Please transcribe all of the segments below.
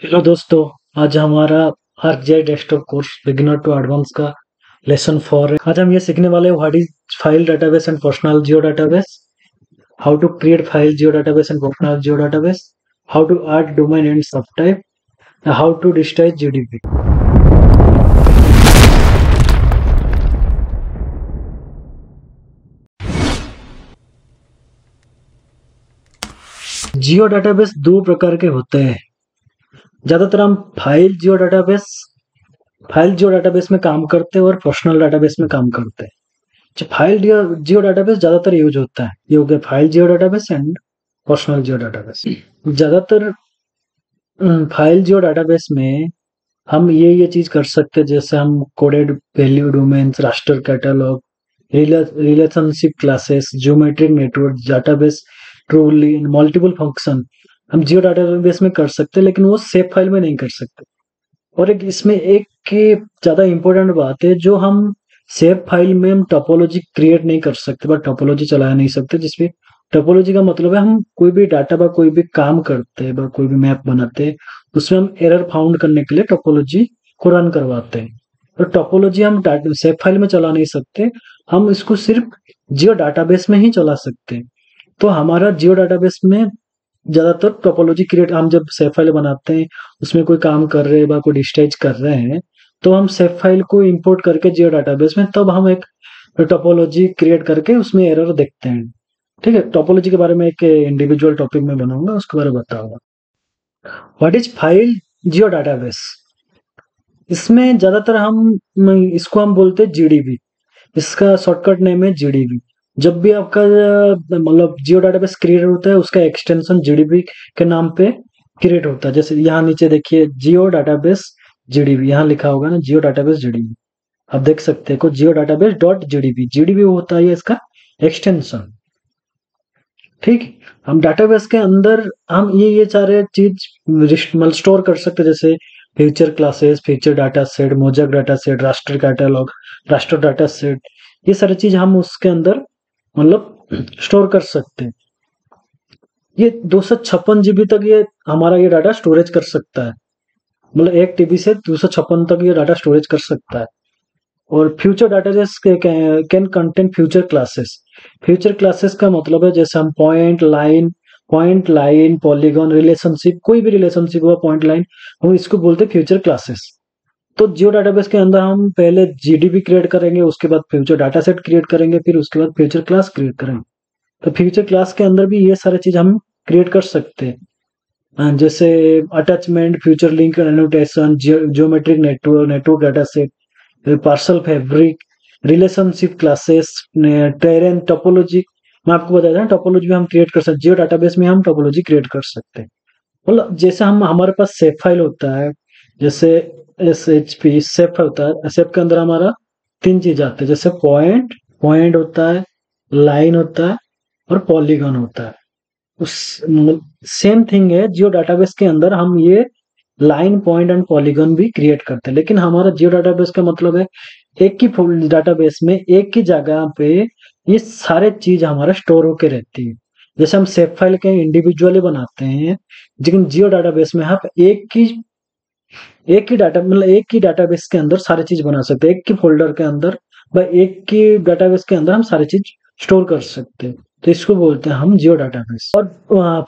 Hello दोस्तों। आज हमारा ArcGIS desktop course beginner to advance का लेसन 4 है। आज हम ये सीखने वाले हैं what is file database and personal geodatabase, how to create file geodatabase and personal geodatabase, how to add domain and subtype, how to digitize GDB. Geodatabase दो प्रकार के होते हैं। ज्यादातर हम file जियो database में काम करते हैं और पर्सनल डेटाबेस में काम करते हैं। जो फाइल जियो डेटाबेस ज्यादातर यूज होता है, ये हो गया file geodatabase and personal Jio database. ज्यादातर फाइल जियो डेटाबेस में हम ये चीज कर सकते हैं, जैसे हम coded value domains, raster catalogue, relationship classes, geometric network, database truly multiple function हम जियो डेटाबेस में कर सकते हैं, लेकिन वो सेव फाइल में नहीं कर सकते। और एक इसमें एक की ज्यादा इंपॉर्टेंट बात है, जो हम सेव फाइल में हम टोपोलॉजी क्रिएट नहीं कर सकते, बट टोपोलॉजी चला नहीं सकते। जिसमें टोपोलॉजी का मतलब है हम कोई भी डाटा पर कोई भी काम करते हैं, बा कोई भी मैप बनाते हैं, उसमें हम एरर फाउंड करने के लिए टोपोलॉजी को रन करवाते हैं। तो टोपोलॉजी हम सेव फाइल में चला नहीं सकते, हम इसको सिर्फ जियो डाटाबेस में ही चला सकते हैं। तो हमारा जियो डाटाबेस में ज्यादातर टोपोलॉजी क्रिएट, हम जब सेव फाइल बनाते हैं, उसमें कोई काम कर रहे हैं या कोई डिजिटाइज कर रहे हैं, तो हम सेव फाइल को इंपोर्ट करके जियो डाटाबेस में, तब हम एक टोपोलॉजी क्रिएट करके उसमें एरर देखते हैं। ठीक है, टोपोलॉजी के बारे में एक इंडिविजुअल टॉपिक में बनाऊंगा, उसके बारे में बताऊंगा। What is file Jio database? इसमें ज्यादातर इसको हम बोलते हैं जीडीबी। इसका शॉर्टकट नेम है जीडीबी। जब भी आपका मतलब जियो डाटाबेस क्रिएट होता है, उसका एक्सटेंशन जीडीबी के नाम पे क्रिएट होता है। जैसे यहाँ नीचे देखिए जियो डाटाबेस जीडीबी, यहाँ लिखा होगा ना जियो डाटाबेस जीडीबी, आप देख सकते हैं को जियो डाटाबेस डॉट जीडीबी, जीडीबी होता है इसका एक्सटेंशन। ठीक, हम डाटाबेस के अंदर हम ये सारे चीज मतलब स्टोर कर सकते हैं, जैसे future classes, future data set, mosaic data set, raster catalogue, raster data set, ये सारी चीज हम उसके अंदर मतलब स्टोर कर सकते हैं। ये 256 GB तक ये हमारा ये डाटा स्टोरेज कर सकता है, मतलब 1 TB से 256 तक ये डाटा स्टोरेज कर सकता है। और future database can contain future classes. Future classes का मतलब है, जैसे हम पॉइंट लाइन पॉलीगॉन रिलेशनशिप, कोई भी रिलेशनशिप हुआ पॉइंट लाइन, हम इसको बोलते हैं फ्यूचर क्लासेस। तो जियो डाटाबेस के अंदर हम पहले जीडीबी क्रिएट करेंगे, उसके बाद फ्यूचर डाटा सेट क्रिएट करेंगे, फिर उसके बाद फ्यूचर क्लास क्रिएट करेंगे। तो फ्यूचर क्लास के अंदर भी ये सारी चीज हम क्रिएट कर सकते हैं। जैसे attachment, future link, annotation, geometric network, network data set, parcel fabric, relationship classes, terrain topology. मैं आपको बताया था टोपोलॉजी भी हम क्रिएट कर सकते हैं, जियो डाटाबेस में हम टोपोलॉजी क्रिएट कर सकते हैं। मतलब जैसे हम हमारे पास सेव फाइल होता है, जैसे SHP सेव होता है, सेव के अंदर हमारा 3 चीज आते हैं, जैसे पॉइंट पॉइंट होता है, लाइन होता है और पॉलीगॉन होता है। उस सेम थिंग है जियो डाटाबेस के अंदर, हम ये लाइन पॉइंट एंड पॉलीगॉन भी क्रिएट करते हैं। लेकिन हमारा जियो डाटाबेस का मतलब है एक ही डाटाबेस में एक ही जगह पे ये सारे चीज हमारा स्टोर होके रहती है। जैसे हम सेव फाइल के इंडिविजुअली बनाते हैं, लेकिन जियो डाटाबेस में आप एक ही डाटा मतलब एक ही डाटाबेस के अंदर सारी चीज बना सकते हैं, एक ही फोल्डर के अंदर व एक ही डाटाबेस के अंदर हम सारी चीज स्टोर कर सकते हैं। तो इसको बोलते हैं हम जियो डाटाबेस। और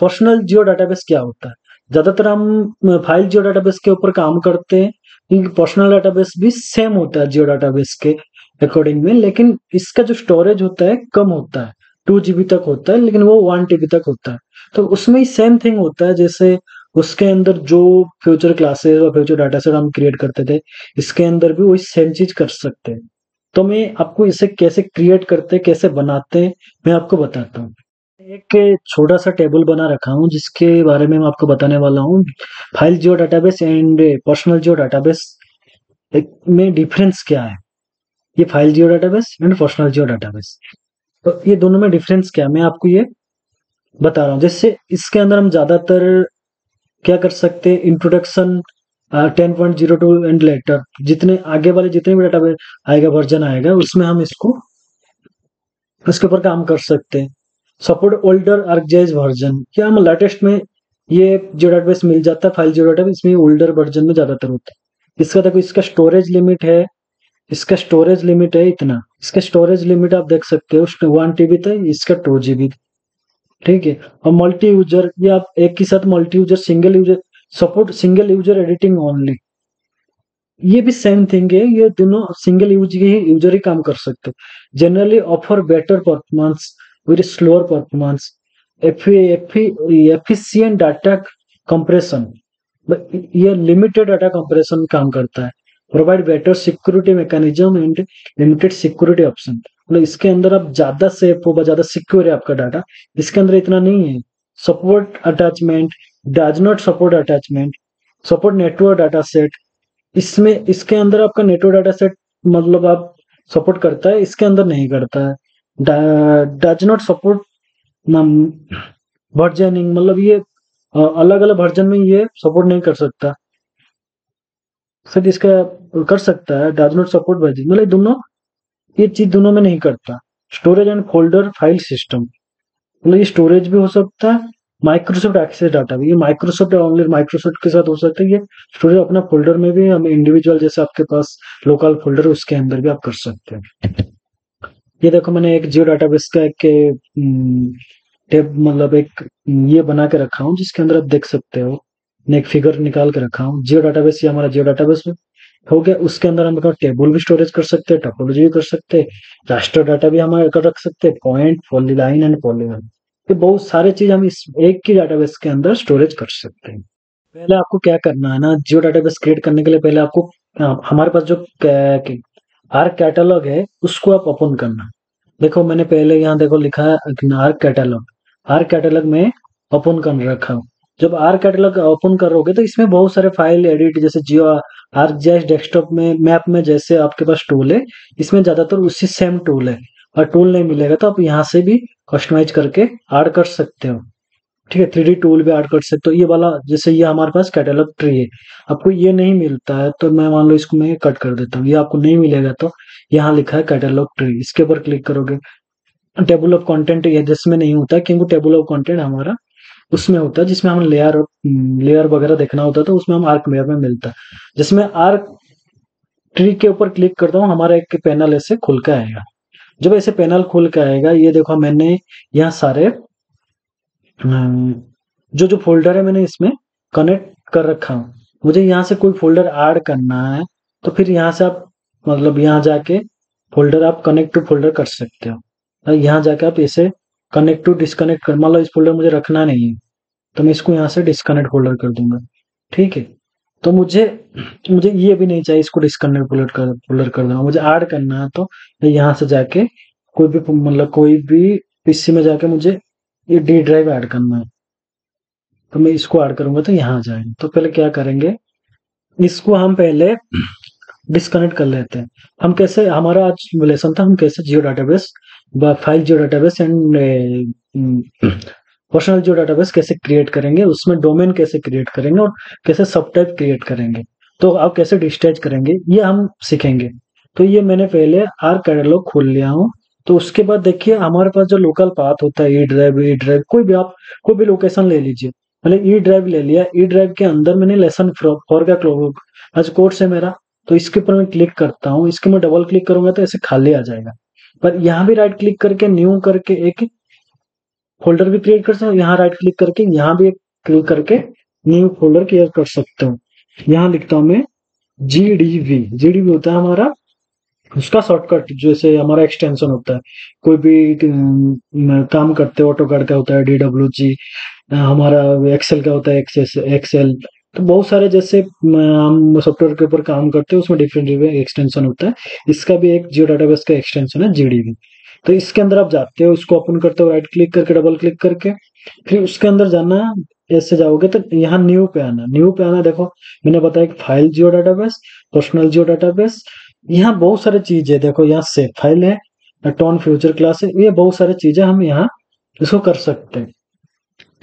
पर्सनल जियो डाटाबेस क्या होता है? ज्यादातर हम फाइल जियो डाटाबेस के ऊपर काम करते हैं, क्योंकि पर्सनल डाटाबेस भी सेम होता है जियो डाटाबेस के अकॉर्डिंग में, लेकिन इसका जो स्टोरेज होता है कम होता है, 2 GB तक होता है, लेकिन वो 1 TB तक होता है। तो उसमें ही सेम थिंग होता है, जैसे उसके अंदर जो फ्यूचर क्लासेस और फ्यूचर डाटा सेट हम क्रिएट करते थे, इसके अंदर भी वही सेम चीज कर सकते हैं। तो मैं आपको इसे कैसे क्रिएट करते हैं, कैसे बनाते हैं, मैं आपको बताता हूँ। एक छोटा सा टेबल बना रखा हूँ, जिसके बारे में मैं आपको बताने वाला हूँ। File geodatabase and personal Jio database में डिफरेंस क्या है, ये file geodatabase and personal Jio database, तो ये दोनों में डिफरेंस क्या है मैं आपको ये बता रहा हूँ। जैसे इसके अंदर हम ज्यादातर क्या कर सकते हैं, इंट्रोडक्शन 10.02 एंड लेटर, जितने आगे वाले जितने भी डाटा आएगा वर्जन आएगा, उसमें हम उसके ऊपर काम कर सकते हैं। सपोर्ट ओल्डर ArcGIS वर्जन, क्या हम लेटेस्ट में ये जियो डाटाबेस मिल जाता है, फाइल जियो डाटाबेस में ओल्डर वर्जन में ज्यादातर होता है। इसका देखो, इसका स्टोरेज लिमिट है, इतना, इसका स्टोरेज लिमिट आप देख सकते हो 1 TB था, इसका 2 GB। ठीक है। और मल्टी यूजर, ये आप एक ही साथ multi user, single user support, single user editing only, ये भी सेम थिंग है, ये दोनों सिंगल यूजर ही काम कर सकते हैं। Generally offer better performance with slower performance, efficient data compression, ये लिमिटेड डाटा कंप्रेशन काम करता है। Provide better security mechanism and limited security option, मतलब इसके अंदर आप ज्यादा सेफ होगा, ज्यादा सिक्योर है आपका डाटा, इसके अंदर इतना नहीं है। Support attachment, does not support attachment, support network data set, इसमें इसके अंदर आपका नेटवर्क डाटा सेट मतलब आप सपोर्ट करता है, इसके अंदर नहीं करता है। डज नॉट सपोर्ट वर्जनिंग, मतलब ये अलग अलग वर्जन में ये सपोर्ट नहीं कर सकता। सिर्फ इसका कर सकता है, डज नॉट सपोर्ट वर्जनिंग, मतलब दोनों, ये चीज दोनों में नहीं करता। Storage and folder file system, मतलब ये स्टोरेज भी हो सकता है, माइक्रोसॉफ्ट एक्सेस डाटा भी, ये माइक्रोसॉफ्ट ओनली माइक्रोसॉफ्ट के साथ हो सकता है। ये स्टोरेज अपना फोल्डर में भी हम इंडिविजुअल, जैसे आपके पास लोकल फोल्डर है उसके अंदर भी आप कर सकते हैं। ये देखो, मैंने एक जियो डाटाबेस का एक टेब, मतलब एक ये बना के रखा हूँ जिसके अंदर आप देख सकते हो, मैं एक फिगर निकाल के रखा हूँ। जियो डाटाबेस, ये हमारा जियो डाटाबेस हो गया। उसके अंदर हम अपना टेबल भी स्टोरेज कर सकते हैं, टोपोलॉजी भी कर सकते हैं, रास्टर डाटा भी हमारे कर रख सकते हैं, पॉइंट, पॉलीलाइन एंड पॉलीगन, ये बहुत सारे चीज हम इस एक ही डाटाबेस के अंदर स्टोरेज कर सकते हैं। पहले आपको क्या करना है ना, जियो डाटाबेस क्रिएट करने के लिए पहले आपको हमारे पास जो आर कैटलॉग है उसको आप ओपन करना। देखो, मैंने पहले यहाँ देखो लिखा है आर कैटलॉग, आर कैटलॉग में ओपन कर रखा हूँ। जब आर कैटलॉग ओपन करोगे तो इसमें बहुत सारे फाइल एडिट, जैसे जियो आर्कजीआईएस डेस्कटॉप में मैप में जैसे आपके पास टूल है, इसमें ज्यादातर उसी सेम टूल है। और टूल नहीं मिलेगा तो आप यहाँ से भी कस्टमाइज करके ऐड कर सकते हो। ठीक है, 3D टूल भी ऐड कर सकते हो। ये वाला, जैसे ये हमारे पास कैटलॉग ट्री है, आपको ये नहीं मिलता है तो मैं मान लो इसको मैं कट कर देता हूँ, ये आपको नहीं मिलेगा तो यहाँ लिखा है कैटलॉग ट्री, इसके ऊपर क्लिक करोगे। टेबल ऑफ कंटेंट ये जिसमें नहीं होता है, क्योंकि टेबल ऑफ कंटेंट हमारा उसमें होता है जिसमें हम लेयर लेयर वगैरह देखना होता है, तो उसमें हम आर्क मेयर में मिलता है। जिसमें आर्क ट्री के ऊपर क्लिक करता हूँ, हमारा एक पैनल ऐसे खुल के आएगा। जब ऐसे पैनल खुल के आएगा, ये देखो मैंने यहाँ सारे जो जो फोल्डर है मैंने इसमें कनेक्ट कर रखा हूँ। मुझे यहाँ से कोई फोल्डर ऐड करना है तो फिर यहाँ से आप, मतलब यहाँ जाके फोल्डर आप कनेक्ट टू फोल्डर कर सकते हो। और यहाँ जाके आप इसे कनेक्ट टू डिस्कनेक्ट कर, मान लो इस फोल्डर मुझे रखना नहीं है तो मैं इसको यहाँ से डिस्कनेक्ट फोल्डर कर दूंगा। ठीक है। तो मुझे मुझे ये भी नहीं चाहिए इसको डिस्कनेक्ट फोल्डर कर देना, मुझे ऐड करना है तो मैं यहाँ से जाके कोई भी, मतलब कोई भी पीसी में जाके मुझे ये डी ड्राइव ऐड करना है, तो मैं इसको ऐड करूंगा तो यहाँ आ जाएगा। तो पहले क्या करेंगे, इसको हम पहले डिस्कनेक्ट कर लेते हैं। हम कैसे, हमारा आज लेसन था हम कैसे geodatabase, file geodatabase and personal geodatabase कैसे क्रिएट करेंगे, उसमें डोमेन कैसे क्रिएट करेंगे और कैसे सब टाइप क्रिएट करेंगे, तो आप कैसे डिस्टैच करेंगे ये हम सीखेंगे। तो ये मैंने पहले आर कैटलॉग खोल लिया हूँ। तो उसके बाद देखिए हमारे पास जो लोकल पाथ होता है, ई ड्राइव कोई भी, आप कोई भी लोकेशन ले लीजिए। मैंने ई ड्राइव ले लिया, ई ड्राइव के अंदर मैंने लेसन फॉर का आज कोर्स है मेरा, तो इसके ऊपर मैं क्लिक करता हूँ, इसके मैं डबल क्लिक करूंगा तो ऐसे खाली आ जाएगा। पर यहाँ भी राइट क्लिक करके न्यू करके एक फोल्डर भी क्रिएट कर सकते हो, यहाँ राइट क्लिक करके यहाँ भी क्लिक करके न्यू फोल्डर क्रिएट कर सकते हो। यहाँ लिखता हूँ मैं जीडीवी, जीडीवी होता है हमारा उसका शॉर्टकट, जैसे हमारा एक्सटेंशन होता है। कोई भी काम करते हो, ऑटो का होता है DWG, हमारा एक्सेल का होता है एक्सेल। तो बहुत सारे जैसे हम सॉफ्टवेयर के ऊपर काम करते हैं उसमें डिफरेंट एक्सटेंशन होता है। इसका भी एक जियो डाटाबेस का एक्सटेंशन है जीडीबी। तो इसके अंदर आप जाते हो, इसको ओपन करते हो राइट क्लिक करके, डबल क्लिक करके, फिर उसके अंदर जाना, ऐसे जाओगे तो यहाँ न्यू पे आना, न्यू पे आना। देखो मैंने बताया कि फाइल जियो डाटाबेस, पर्सनल जियो डाटाबेस, यहाँ बहुत सारी चीज है। देखो यहाँ सेव फाइल है, टोन फ्यूचर क्लास है, ये बहुत सारी चीजें हम यहाँ इसको कर सकते हैं।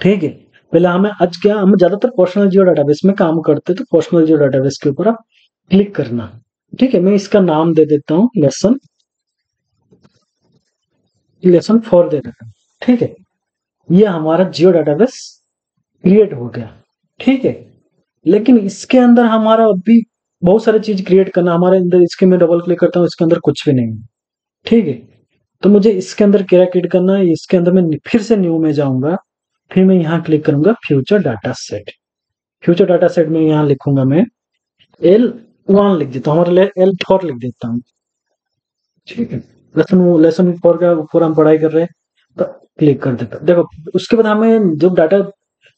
ठीक है। पहले हमें आज क्या, हम ज्यादातर पर्सनल जियो डाटाबेस में काम करते हैं, तो पर्सनल जियो डाटाबेस के ऊपर आप क्लिक करना। ठीक है, मैं इसका नाम दे देता हूँ लेसन, लेसन 4 दे देता हूँ। ठीक है, ये हमारा जियो डाटाबेस क्रिएट हो गया, ठीक है। लेकिन इसके अंदर हमारा अभी बहुत सारी चीज क्रिएट करना हमारे अंदर, इसके मैं डबल क्लिक करता हूँ, इसके अंदर कुछ भी नहीं है, ठीक है। तो मुझे इसके अंदर क्या क्रिएट करना है, इसके अंदर मैं फिर से न्यू में जाऊंगा, फिर मैं यहाँ क्लिक करूंगा future data set. Future data set में यहाँ लिखूंगा मैं L1 लिख देता हूँ, हमारे लिए L4 लिख देता हूँ, ठीक है। लेसन 4 का ऊपर हम पढ़ाई कर रहे हैं, तो क्लिक कर देता हूँ। देखो उसके बाद हमें जो data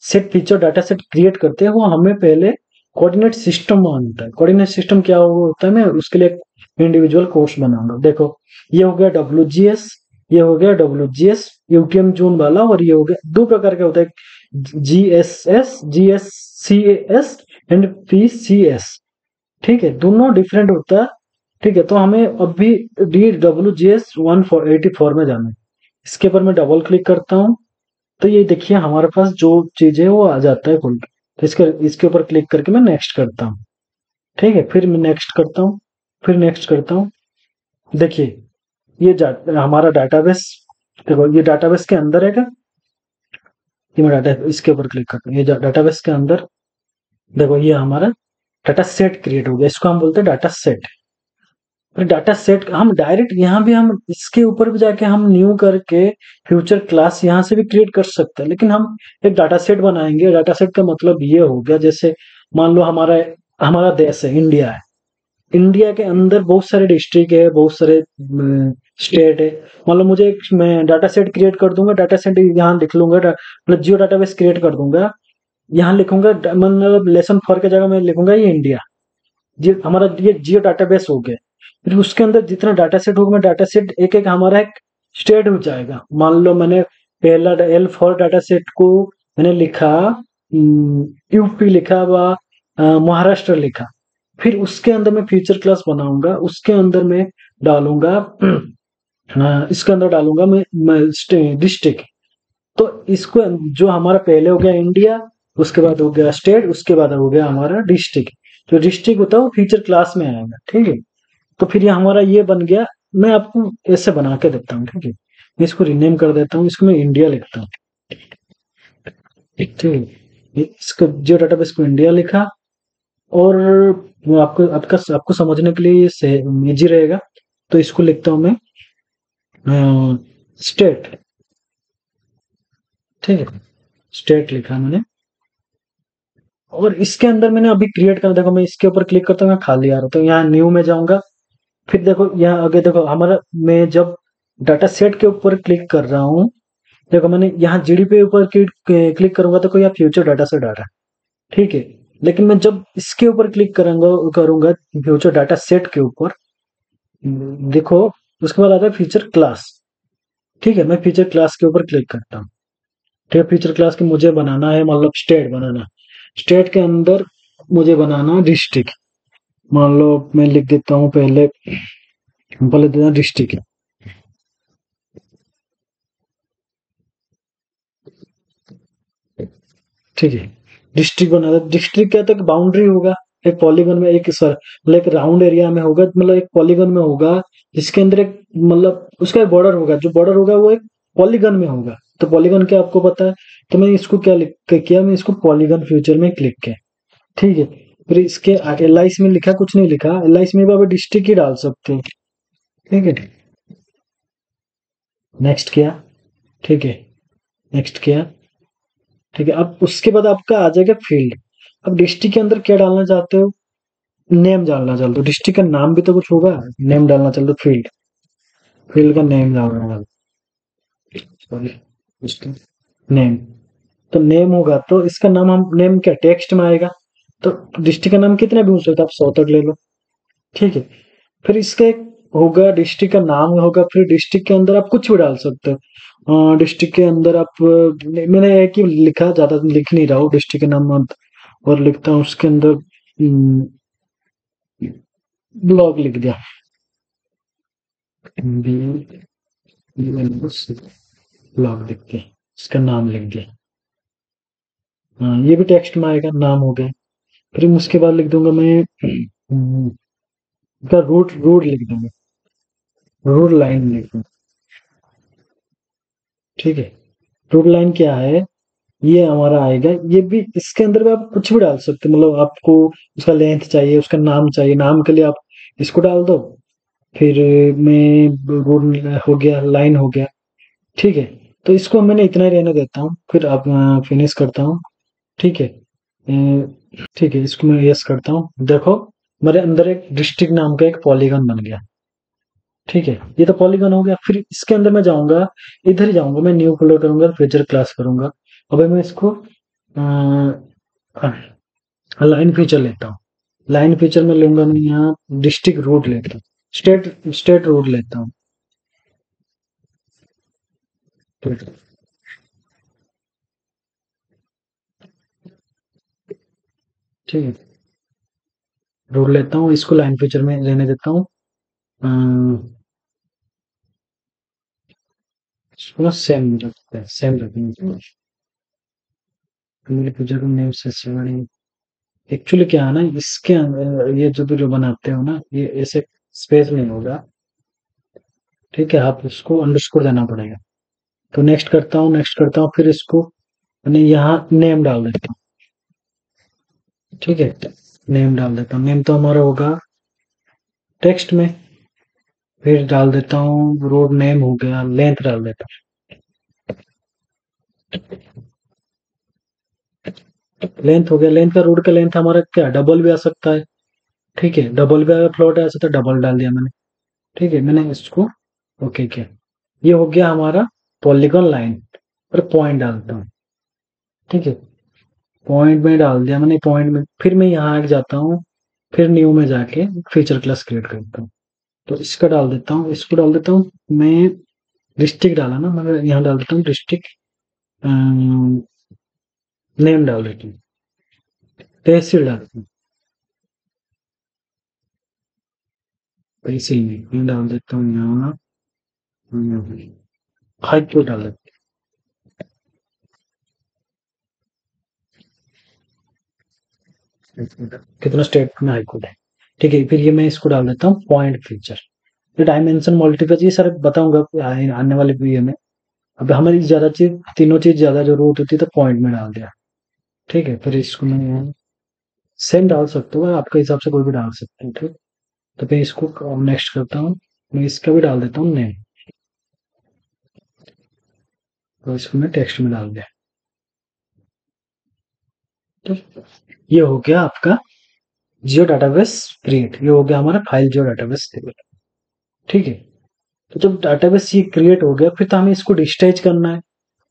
set feature data set create करते हैं वो हमें पहले कोऑर्डिनेट सिस्टम मांगता है। कोऑर्डिनेट सिस्टम क्या होता है, मैं उसके लिए इंडिविजुअल कोर्स बनाऊंगा। देखो ये हो गया WGS, ये हो गया WGS यूटीएम जून वाला, और ये हो गया दो प्रकार का होता है, GSS GSCAS एंड PCS, ठीक है, दोनों डिफरेंट होता है, ठीक है। तो हमें अभी DWGS 184 में जाना है, इसके ऊपर मैं डबल क्लिक करता हूँ, तो ये देखिए हमारे पास जो चीज है वो आ जाता है खुल के। तो इसके ऊपर क्लिक करके मैं नेक्स्ट करता हूँ, ठीक है। फिर मैं नेक्स्ट करता हूँ, फिर नेक्स्ट करता हूँ। देखिए ये हमारा डाटाबेस, देखो ये डाटाबेस के अंदर है क्या, ये मैं डाटा इसके ऊपर क्लिक करता हूँ, ये डाटाबेस के अंदर देखो ये हमारा डाटा सेट क्रिएट हो गया, इसको हम बोलते हैं डाटा सेट। फिर डाटा सेट हम डायरेक्ट यहाँ भी हम इसके ऊपर भी जाके हम न्यू करके फ्यूचर क्लास यहाँ से भी क्रिएट कर सकते हैं, लेकिन हम एक डाटा सेट बनाएंगे। डाटा सेट का मतलब ये हो गया, जैसे मान लो हमारा हमारा देश है, इंडिया है, इंडिया के अंदर बहुत सारे डिस्ट्रिक्ट है, बहुत सारे स्टेट है। मान लो मुझे मैं डाटा सेट क्रिएट कर दूंगा, डाटा सेट यहाँ लिख लूंगा, मतलब जियो डाटाबेस क्रिएट कर दूंगा, यहाँ लिखूंगा मतलब लेसन 4 की जगह मैं लिखूंगा ये इंडिया, ये हमारा ये जियो डाटाबेस हो गया। फिर उसके अंदर जितना डाटा सेट होगा, मैं डाटा सेट एक एक हमारा एक स्टेट हो जाएगा। मान लो मैंने पहला L4 डाटा सेट को मैंने लिखा यूपी लिखा व महाराष्ट्र लिखा, फिर उसके अंदर मैं फ्यूचर क्लास बनाऊंगा, उसके अंदर मैं डालूंगा इसके अंदर डालूंगा मैं डिस्ट्रिक्ट। तो इसको जो हमारा पहले हो गया इंडिया, उसके बाद हो गया स्टेट, उसके बाद हो गया हमारा डिस्ट्रिक्ट। जो डिस्ट्रिक्ट होता है वो फीचर क्लास में आएगा, ठीक है। तो फिर ये हमारा ये बन गया। मैं आपको ऐसे बना के देता हूँ, ठीक है। मैं इसको रिनेम कर देता हूँ, इसको मैं इंडिया लिखता हूँ, ठीक है। इसको जियो डाटाबेस को इंडिया लिखा, और वो आपको समझने के लिए इजी रहेगा, तो इसको लिखता हूँ मैं स्टेट, ठीक है। स्टेट लिखा मैंने, और इसके अंदर मैंने अभी क्रिएट करना, देखो मैं इसके ऊपर क्लिक करता हूँ, खाली आ रहा, तो यहाँ न्यू में जाऊंगा। फिर देखो यहाँ आगे देखो हमारा, मैं जब डाटा सेट के ऊपर क्लिक कर रहा हूँ, देखो मैंने यहाँ जीडीपी ऊपर क्लिक करूंगा तो कोई यहाँ फ्यूचर डाटा सेट आ रहा है, ठीक है। लेकिन मैं जब इसके ऊपर क्लिक करूंगा करूंगा फ्यूचर डाटा सेट के ऊपर, देखो उसके बाद आता है फीचर क्लास, ठीक है। मैं फीचर क्लास के ऊपर क्लिक करता हूँ, ठीक है। फीचर क्लास के मुझे बनाना है, मतलब स्टेट बनाना, स्टेट के अंदर मुझे बनाना डिस्ट्रिक्ट। मान लो मैं लिख देता हूँ पहले, देना डिस्ट्रिक्ट, ठीक है। डिस्ट्रिक्ट बना था, डिस्ट्रिक्ट क्या था, बाउंड्री होगा, एक पॉलीगन में एक सर मतलब एक राउंड एरिया में होगा, मतलब एक पॉलीगन में होगा, जिसके अंदर एक मतलब उसका एक बॉर्डर होगा, जो बॉर्डर होगा वो एक पॉलीगन में होगा। तो पॉलीगन क्या आपको पता है, तो मैं इसको क्या लिख के किया, मैं इसको पॉलीगन फ्यूचर में क्लिक किया, ठीक है। फिर इसके आगे LIS में लिखा, कुछ नहीं लिखा, LIS में भी आप डिस्ट्रिक्ट ही डाल सकते हैं, ठीक है। नेक्स्ट किया, ठीक है, नेक्स्ट किया, ठीक है। अब उसके बाद आपका आ जाएगा फील्ड। अब डिस्ट्रिक्ट के अंदर क्या डालना चाहते हो, नेम डालना चाहते हो, डिस्ट्रिक्ट का नाम भी तो कुछ होगा, नेम डालना चाहते हो, फील्ड, फील्ड का नेम डालना, सॉरी उसका नेम। तो नेम होगा तो इसका नाम, हम नेम क्या टेक्स्ट में आएगा, तो डिस्ट्रिक्ट का नाम कितना भी हो सकता है, आप 100 तक ले लो, ठीक है। फिर इसका एक होगा डिस्ट्रिक्ट का नाम होगा, फिर डिस्ट्रिक्ट के अंदर आप कुछ भी डाल सकते हो। डिस्ट्रिक्ट के अंदर आप मैंने एक ही लिखा, ज्यादा लिख नहीं रहा हूँ, डिस्ट्रिक्ट के नाम मत और लिखता हूँ, उसके अंदर ब्लॉग लिख दिया, ब्लॉग लिख के इसका नाम लिख दिया। हाँ ये भी टेक्स्ट में आएगा, नाम हो गया। फिर उसके बाद लिख दूंगा मैं इसका रूट रूट लिख दूंगा, रूट लाइन लिख दूंगा, ठीक है। रूट लाइन क्या है, ये हमारा आएगा। ये भी इसके अंदर भी आप कुछ भी डाल सकते हो, मतलब आपको उसका लेंथ चाहिए, उसका नाम चाहिए, नाम के लिए आप इसको डाल दो। फिर मैं रोड हो गया, लाइन हो गया, ठीक है। तो इसको मैंने इतना ही रहने देता हूँ, फिर अब फिनिश करता हूँ, ठीक है। ठीक है, इसको मैं यस करता हूँ। देखो मेरे अंदर एक डिस्ट्रिक्ट नाम का एक पॉलीगन बन गया, ठीक है। ये तो पॉलीगन हो गया। फिर इसके अंदर मैं जाऊंगा, इधर ही जाऊंगा, मैं न्यू फोल्डर करूंगा, फीचर क्लास करूंगा। अभी मैं इसको लाइन फीचर लेता हूँ। लाइन फीचर में लूंगा मैं यहाँ डिस्ट्रिक्ट रूट लेता हूँ, स्टेट स्टेट रूट लेता हूँ, ठीक है। ठीक है, रूट लेता हूँ, इसको लाइन फीचर में लेने देता हूँ। इसको सेम रखते हैं, सेम रखेंगे। मेरे फीचर का नेम से एक्चुअली क्या है ना, इसके अंदर ये जो भी जो बनाते हो ना, ये ऐसे स्पेस में होगा, ठीक है। आप इसको अंडरस्कोर देना पड़ेगा। तो नेक्स्ट करता हूँ, नेक्स्ट करता हूँ, फिर इसको मैंने यहाँ नेम डाल देता हूँ, ठीक है। नेम डाल देता हूँ, नेम तो हमारा होगा टेक्स्ट में। फिर डाल देता हूँ रोड नेम हो गया, लेंथ डाल देता हूँ, लेंथ हो गया। लेंथ का रोड का लेंथ हमारा क्या डबल भी आ सकता है, ठीक है। डबल भी अगर फ्लोट है तो डबल डाल दिया मैंने, ठीक है। मैंने इसको ओके किया। ये हो गया हमारा पॉलीगॉन लाइन। और पॉइंट डालता हूँ, ठीक है। पॉइंट में डाल दिया मैंने, पॉइंट में फिर मैं यहाँ आ जाता हूँ, फिर न्यू में जाके फीचर क्लास क्रिएट करता हूँ। तो इसका डाल देता हूँ, इसको डाल देता हूँ मैं। डिस्ट्रिक्ट डाला ना, मैं यहाँ डाल देता हूँ डिस्ट्रिक्ट नेम डाल देता हूँ, तहसील डाल देता हूँ, तहसील में मैं डाल देता हूँ यहाँ हाई कोर्ट डाल देता हूँ, कितना स्टेट में हाई कोर्ट है, ठीक है। फिर ये मैं इसको डाल देता हूँ पॉइंट फीचर। ये डायमेंशन मल्टीपल ये सर बताऊंगा आने वाले वीडियो में। अब हमें ज्यादा चीज, तीनों चीज ज्यादा जरूरत होती है, तो पॉइंट में डाल दिया, ठीक है। फिर इसको मैं सेम डाल सकते हो, आपके हिसाब से कोई भी डाल सकते हैं, ठीक। तो मैं इसको नेक्स्ट करता हूँ, मैं इसका भी डाल देता हूँ नेम। तो इसको मैं टेक्स्ट में डाल दिया, ठीक। ये हो गया आपका जियो डाटाबेस क्रिएट। ये हो गया हमारा फाइल जियो डाटाबेस टेबल, ठीक है। तो जब डाटाबेस ये क्रिएट हो गया, फिर तो हमें इसको डिस्टाइज करना है।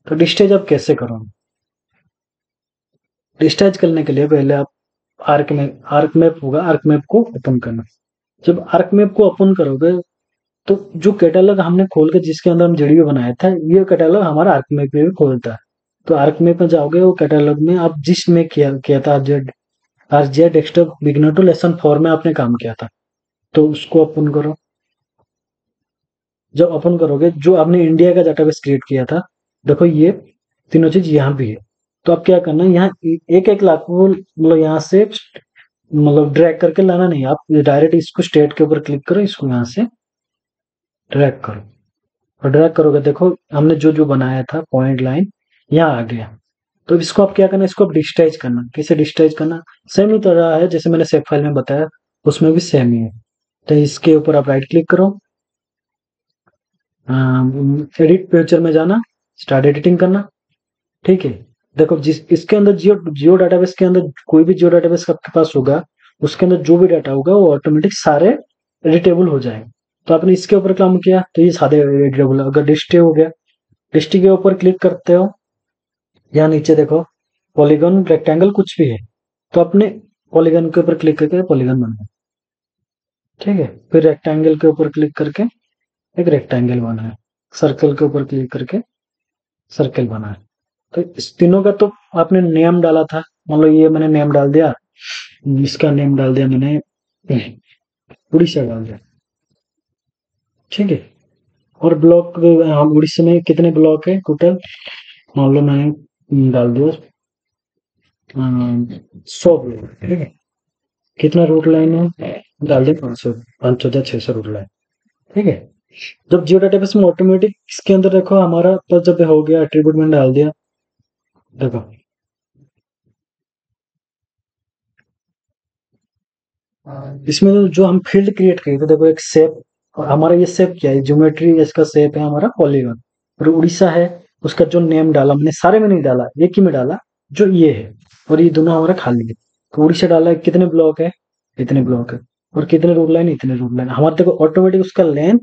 तो डिस्टाइज आप कैसे करोगे? डिस्टाइज करने के लिए पहले आप आर्क मैप होगा, आर्क मैप को ओपन करना। जब आर्क मैप को ओपन करोगे, तो जो कैटलॉग हमने खोल के जिसके अंदर हम जेडीबी बनाया था, ये कैटलॉग हमारा आर्क मैप में भी खोलता है। तो आर्क मैप में जाओगे, वो कैटलॉग में आप जिसमें किया किया था RGI desktop beginner two lesson 4 में आपने काम किया था, तो उसको ओपन करो। जब ओपन करोगे, जो आपने इंडिया का डाटाबेस क्रिएट किया था, देखो ये तीनों चीज यहाँ भी है। तो आप क्या करना है, यहाँ एक एक लाख को मतलब यहाँ से मतलब ड्रैग करके लाना नहीं, आप डायरेक्ट इसको स्टेट के ऊपर क्लिक करो, इसको यहाँ से ड्रैग करो। और ड्रैग करोगे, देखो हमने जो जो बनाया था पॉइंट लाइन यहाँ आ गया। तो इसको आप क्या करना, इसको आप डिजिटाइज करना। कैसे डिजिटाइज करना? सेम ही तरह है जैसे मैंने सेव फाइल में बताया, उसमें भी सेम ही है। तो इसके ऊपर आप राइट क्लिक करो, एडिट पिक्चर में जाना, स्टार्ट एडिटिंग करना, ठीक है। देखो जिस इसके अंदर जियो जियो डाटाबेस के अंदर कोई भी जियो डाटाबेस आपके पास होगा, उसके अंदर जो भी डाटा होगा वो ऑटोमेटिक सारे एडिटेबल हो जाएंगे। तो आपने इसके ऊपर काम किया तो ये सारे एडिटेबल। अगर डिस्ट्रिक्ट हो गया, डिस्ट्रिक्ट के ऊपर क्लिक करते हो, यहाँ नीचे देखो पॉलीगन रेक्टेंगल कुछ भी है, तो अपने पॉलीगन के ऊपर क्लिक करके पॉलीगन बनाए, ठीक है। फिर रेक्टेंगल के ऊपर क्लिक करके एक रेक्टेंगल बनाए, सर्कल के ऊपर क्लिक करके सर्कल बनाए। तो इस तीनों का तो आपने नेम डाला था, मान लो ये मैंने नेम डाल दिया, इसका नेम डाल दिया मैंने उड़ीसा डाल दिया, ठीक है। और ब्लॉक हम उड़ीसा में कितने ब्लॉक है टोटल, मान लो मैंने डाल दिया 100 ब्लॉक, ठीक है। कितना रूट लाइन है, डाल दिया 500, 5,600 रूट लाइन, ठीक है। जब जियो डाटाबेस में ऑटोमेटिक इसके अंदर देखो हमारा पर जब हो गया एट्रीब्यूट मैंने डाल दिया, देखो इसमें जो हम फील्ड क्रिएट किए थे, देखो एक शेप, और हमारा ये शेप क्या है, ज्योमेट्री इसका शेप है हमारा पॉलीगन, और उड़ीसा है, उसका जो नेम डाला हमने, सारे में नहीं डाला, एक ही में डाला, जो ये है, और ये दोनों हमारा खाली है। तो उड़ीसा डाला है, कितने ब्लॉक है, इतने ब्लॉक है, और कितने रूल लाइन, इतने रूल लाइन हमारे, देखो ऑटोमेटिक उसका लेंथ,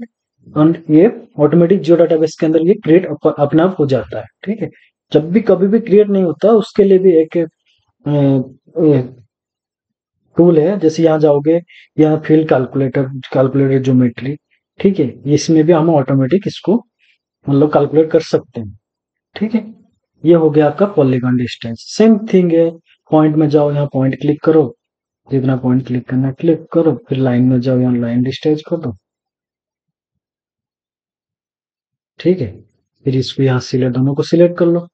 और ये ऑटोमेटिक जियो डाटाबेस के अंदर ये क्रिएट अपने आप हो जाता है। ठीक है, जब भी कभी भी क्रिएट नहीं होता उसके लिए भी एक टूल है, जैसे यहाँ जाओगे, यहाँ फील्ड कैलकुलेटर, कैलकुलेटर ज्योमेट्री, ठीक है, इसमें भी हम ऑटोमेटिक इसको मतलब कैलकुलेट कर सकते हैं। ठीक है, ये हो गया आपका पॉलीगॉन डिस्टेंस। सेम थिंग है, पॉइंट में जाओ, यहाँ पॉइंट क्लिक करो, जितना पॉइंट क्लिक करना क्लिक करो, फिर लाइन में जाओ, यहाँ लाइन डिस्टेंस कर दो। ठीक है, फिर इसको यहाँ सिलेक्ट, दोनों को सिलेक्ट कर लो,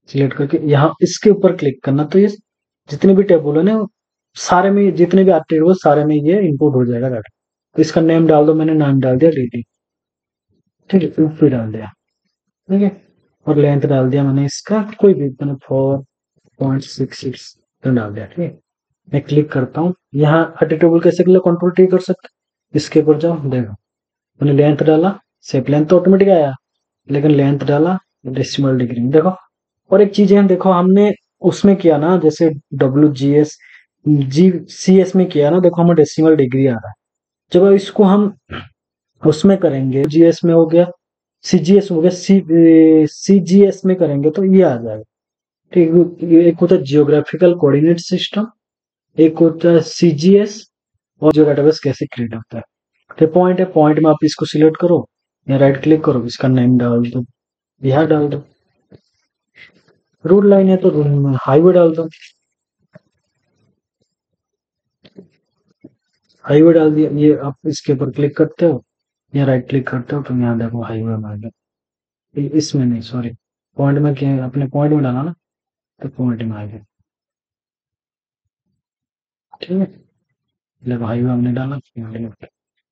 सिलेक्ट करके यहाँ इसके ऊपर क्लिक करना, तो ये जितने भी टेबल है ना, सारे में जितने भी आते हैं सारे में ये इनपुट हो जाएगा डाटा। तो इसका नेम डाल दो, मैंने नाम डाल दिया डी, ठीक है, फिर डाल दिया। ठीक है, और लेंथ डाल दिया मैंने इसका, कोई भी मैंने 4.66 डाल दिया। ठीक है, मैं क्लिक करता हूँ, यहाँ टेबल कैसे कंट्रोल टी कर सकते, इसके ऊपर जाओ, देखो मैंने लेंथ डाला, सेप लेंथ तो ऑटोमेटिक आया, लेकिन लेंथ डाला डेसिमल डिग्री में, देखो। और एक चीज है, देखो हमने उसमें किया ना, जैसे WGS में किया ना, देखो हमें डेसिमल डिग्री आ रहा है। जब इसको हम उसमें करेंगे, जीएस में हो गया, सीजीएस हो गया, सीजीएस में करेंगे तो ये आ जाएगा। ठीक, ये एक होता है जियोग्राफिकल कोऑर्डिनेट सिस्टम, एक होता है सीजीएस, और जो डेटाबेस कैसे क्रिएट होता है। तो पॉइंट है, पॉइंट में आप इसको सिलेक्ट करो, या राइट क्लिक करो, इसका नेम डाल दो, बिहार डाल दो। रूट लाइन है तो हाईवे डाल दो, हाईवे डाल दिया। ये आप इसके ऊपर क्लिक करते हो या राइट क्लिक करते हो, तो यहाँ देखो हाईवे में आ गया, इसमें नहीं, सॉरी, पॉइंट में क्या, अपने पॉइंट में डाला ना, तो पॉइंट में आ गया। ठीक है, देखो हाईवे हमने डाला,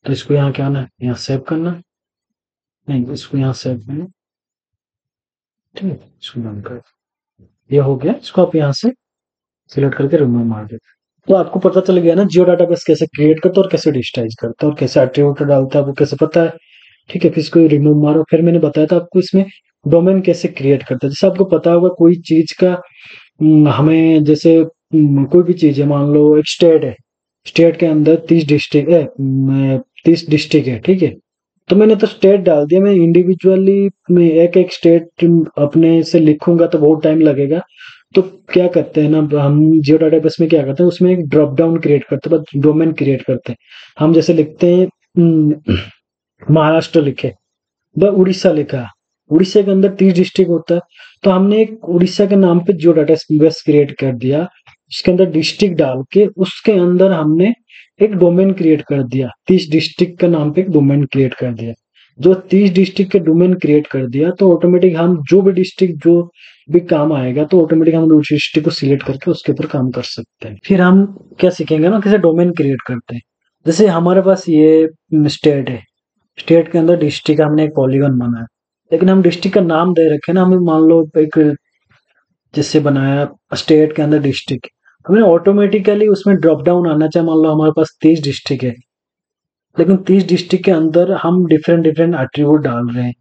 तो इसको यहाँ क्या आना है, यहाँ सेव करना, नहीं इसको यहाँ सेव करना। ठीक है, इसको बंद कर, ये हो गया, इसको आप यहाँ से सिलेक्ट करके रिमूव मार दो। तो आपको पता चल गया ना जियो डाटाबेस कैसे क्रिएट करता है, और कैसे डिजिटाइज करता है, और कैसे एट्रीब्यूट डालता है, वो कैसे पता है। ठीक है, फिर इसको रिमूव मारो, फिर मैंने बताया था आपको इसमें डोमेन कैसे क्रिएट करता है। जैसे आपको पता होगा कोई चीज का, हमें जैसे कोई भी चीज है, मान लो एक स्टेट है, स्टेट के अंदर 30 डिस्ट्रिक्ट है, 30 डिस्ट्रिक्ट है, ठीक है, तो मैंने तो स्टेट डाल दिया, मैं इंडिविजुअली मैं एक एक स्टेट अपने से लिखूंगा तो बहुत टाइम लगेगा। तो क्या करते हैं ना हम, जियो डाटाबेस में क्या करते हैं, उसमें एक ड्रॉप डाउन क्रिएट करते हैं, बस डोमेन क्रिएट करते हैं। हम जैसे लिखते हैं महाराष्ट्र लिखे, ब उड़ीसा लिखा, उड़ीसा के अंदर 30 डिस्ट्रिक्ट होता है, तो हमने एक उड़ीसा के नाम पे जियो डाटाबेस क्रिएट कर दिया, उसके अंदर डिस्ट्रिक्ट डाल के उसके अंदर हमने एक डोमेन क्रिएट कर दिया, 30 डिस्ट्रिक्ट के नाम पे एक डोमेन क्रिएट कर दिया। जो 30 डिस्ट्रिक्ट के डोमेन क्रिएट कर दिया, तो ऑटोमेटिक हम जो भी डिस्ट्रिक्ट जो भी काम आएगा, तो ऑटोमेटिक हम उस डिस्ट्रिक्ट को सिलेक्ट करके उसके ऊपर काम कर सकते हैं। फिर हम क्या सीखेंगे ना, कैसे डोमेन क्रिएट करते हैं। जैसे हमारे पास ये स्टेट है, स्टेट के अंदर डिस्ट्रिक्ट का हमने एक पॉलीगन बनाया, लेकिन हम डिस्ट्रिक्ट का नाम दे रखे ना, हमें मान लो एक जिससे बनाया स्टेट के अंदर डिस्ट्रिक्ट, हमें ऑटोमेटिकली उसमें ड्रॉप डाउन आना चाहिए। मान लो हमारे पास 30 डिस्ट्रिक्ट है, लेकिन 30 डिस्ट्रिक्ट के अंदर हम डिफरेंट डिफरेंट एट्रीब्यूट डाल रहे हैं,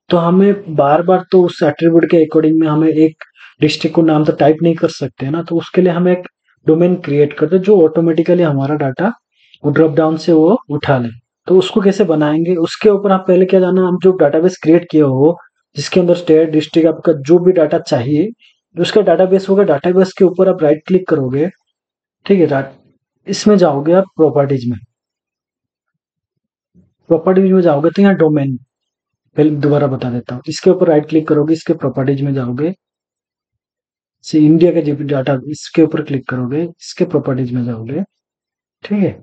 तो हमें बार बार तो उस एट्रीब्यूट के अकॉर्डिंग में हमें एक डिस्ट्रिक्ट को नाम तो टाइप नहीं कर सकते ना, तो उसके लिए हम एक डोमेन क्रिएट करते हैं जो ऑटोमेटिकली हमारा डाटा वो ड्रॉप डाउन से वो उठा ले। तो उसको कैसे बनाएंगे, उसके ऊपर आप पहले क्या जाना, हम जो डाटाबेस क्रिएट किए हो, जिसके अंदर स्टेट डिस्ट्रिक्ट आपका जो भी डाटा चाहिए, जो उसका डाटाबेस होगा, डाटाबेस के ऊपर आप राइट क्लिक करोगे। ठीक है, इसमें जाओगे आप प्रॉपर्टीज में, प्रॉपर्टीज में जाओगे तो यहाँ डोमेन, पहले दोबारा बता देता हूँ, इसके ऊपर राइट क्लिक करोगे, इसके प्रॉपर्टीज में जाओगे, से इंडिया का जो भी डाटा, इसके ऊपर क्लिक करोगे, इसके प्रॉपर्टीज में जाओगे। ठीक है,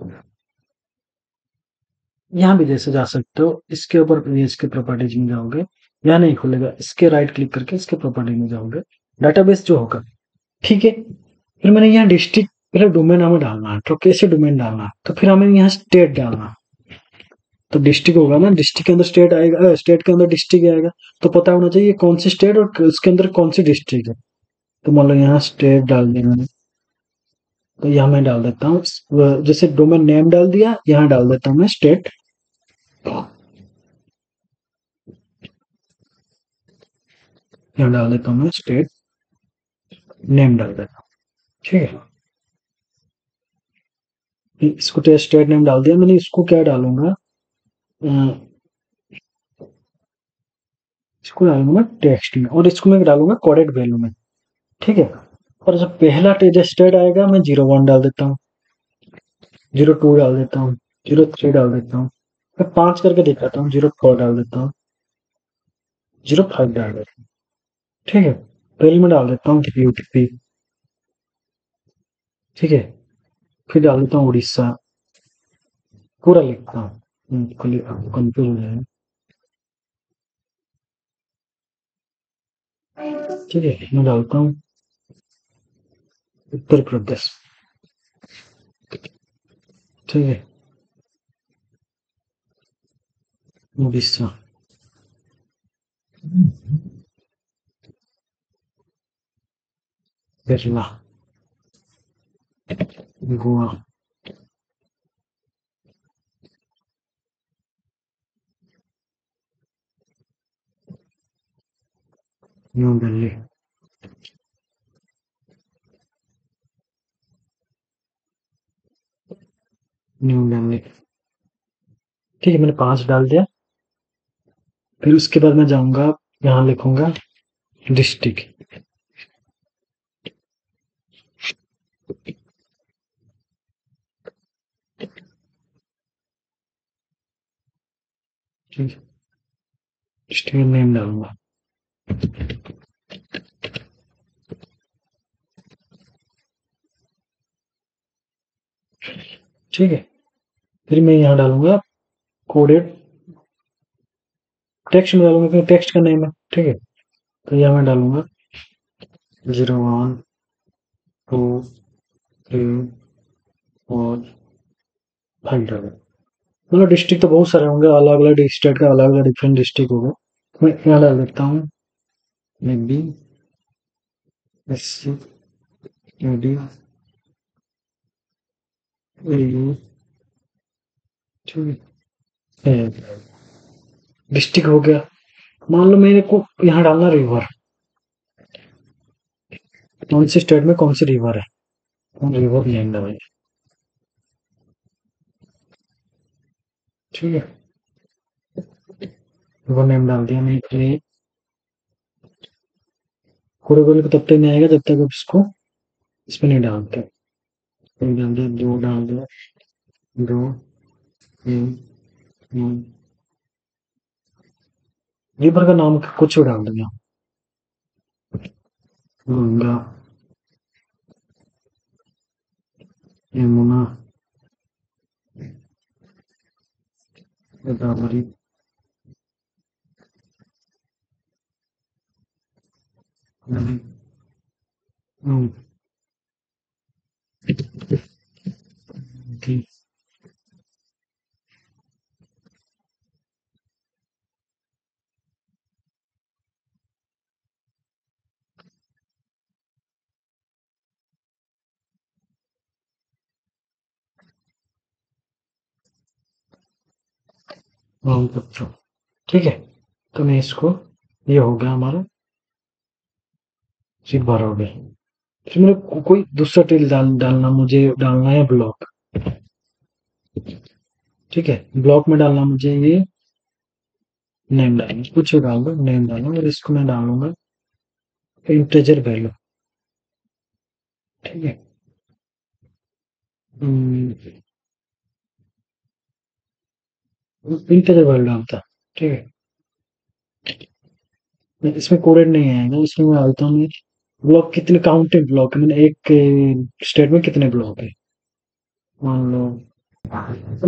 यहाँ भी जैसे जा सकते हो, इसके ऊपर इसके प्रॉपर्टीज में जाओगे, यहाँ नहीं खुलेगा, इसके राइट क्लिक करके इसके प्रॉपर्टी में जाओगे, डाटाबेस जो होगा। ठीक है, फिर मैंने यहाँ डिस्ट्रिक्ट, पहले डोमेन हमें डालना है, तो कैसे डोमेन डालना है, तो फिर हमें यहाँ स्टेट डालना है। तो डिस्ट्रिक्ट होगा ना, डिस्ट्रिक्ट के अंदर स्टेट आएगा, स्टेट के अंदर डिस्ट्रिक्ट आएगा, तो पता होना चाहिए कौन सी स्टेट और उसके अंदर कौन सी डिस्ट्रिक्ट है। तो मान लो यहाँ स्टेट डाल दिया मैंने, तो यहाँ मैं डाल देता हूँ जैसे डोमेन नेम डाल दिया, यहाँ डाल देता हूँ मैं स्टेट, यहाँ डाल देता हूँ मैं स्टेट नेम डाल देता हूँ। ठीक है, इसको तो स्टेट नेम डाल दिया मैंने, इसको क्या डालूंगा, इसको डालूंगा टेक्स्ट में, और इसको मैं डालूंगा कोडेड वैल्यू में। ठीक है, और जब पहला स्टेट आएगा मैं 01 डाल देता हूँ, 02 डाल देता हूँ, 03 डाल देता हूँ, मैं 5 करके दिखाता हूँ, 04 डाल देता हूँ, 05 डाल देता हूँ। ठीक है, पहले में डाल देता हूँ यूटीपी। ठीक है, फिर डाल देता हूँ उड़ीसा, पूरा लिखता हूँ, कंफ्यूज हो जाए। ठीक है, मैं डालता हूँ उत्तर प्रदेश। ठीक है, उड़ीसा, केरला, गोवा, न्यू दिल्ली, न्यू दिल्ली। ठीक है, मैंने 5 डाल दिया। फिर उसके बाद मैं जाऊंगा, यहाँ लिखूंगा डिस्ट्रिक्ट। ठीक है, डिस्ट्रिक्ट नेम डालूंगा। ठीक है, फिर मैं यहाँ डालूंगा कोडेड, टेक्स्ट में डालूंगा क्योंकि टेक्स्ट का नेम है। ठीक है, तो यहाँ मैं डालूंगा 01, 2, 3, 4, 5 डालूंगा। मतलब डिस्ट्रिक्ट तो बहुत सारे होंगे, अलग अलग स्टेट का अलग अलग डिफरेंट डिस्ट्रिक्ट होगा। मैं यहाँ डाल देता हूँ maybe S C D U. ठीक है, डिस्ट्रिक्ट हो गया। मान लो मेरे को यहाँ डालना रिवर, कौन सी स्टेट में कौन सी रिवर है, कौन रिवर नेम डालेंगे। ठीक है, रिवर नेम डाल दिया मैंने। कोरे कोरे को तब तक नहीं आएगा जब तक आप इसको इसमें नहीं डालते। एक डाल दिया, दो डाल दिया, दो, तीन, रिवर का नाम कुछ भी डाल दिया, गंगा, यमुना, गोदावरी, नदी, ठीक। ब्रह्मपुत्र। ठीक है, तो मैं इसको, ये हो गया हमारा रिवर हो गया। फिर मेरे को कोई दूसरा टेल डालना, मुझे डालना है ब्लॉक। ठीक है, ब्लॉक में डालना मुझे ये नेम डालना, कुछ भी डाल दो, नेम डालना, और इसको मैं डालूंगा इंटीजर वैल्यू। ठीक है, इंटीजर वैल्यू डालता है। ठीक है, इसमें कोडेड नहीं आएगा, इसमें मैं डालता हूँ ब्लॉक कितने काउंटेड ब्लॉक है, मैंने एक स्टेट में कितने ब्लॉक है, मान लो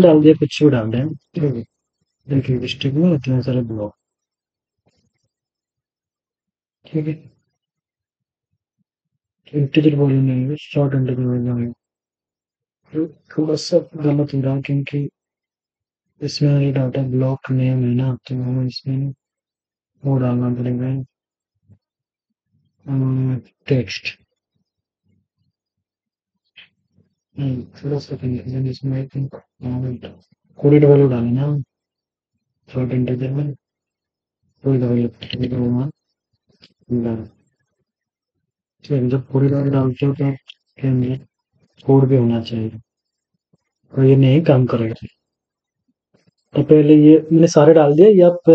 डाल दिया, कुछ भी डाल दिया। ठीक है, देखिए डिस्ट्रिक्ट में इतने सारे ब्लॉक। ठीक है, इंटीजर वैल्यू नहीं है, शॉर्ट इंटीजर वैल्यू है। तो थोड़ा सा गलत हो रहा है क्योंकि इसमें ये डाटा ब्लॉक नेम है ना, तो हमें इसमें वो डालना पड़ेगा, टेक्स्ट थोड़ा सा कंफ्यूजन इसमें आई थिंक कोडेड वैल्यू डाले ना शॉर्ट इंटीजर में कोई वैल्यू डाल ठीक है जब कोडेड वैल्यू डालते हो तो के अंदर कोड भी होना चाहिए और ये नहीं काम करेगा तो पहले ये मैंने सारे डाल दिए ये आप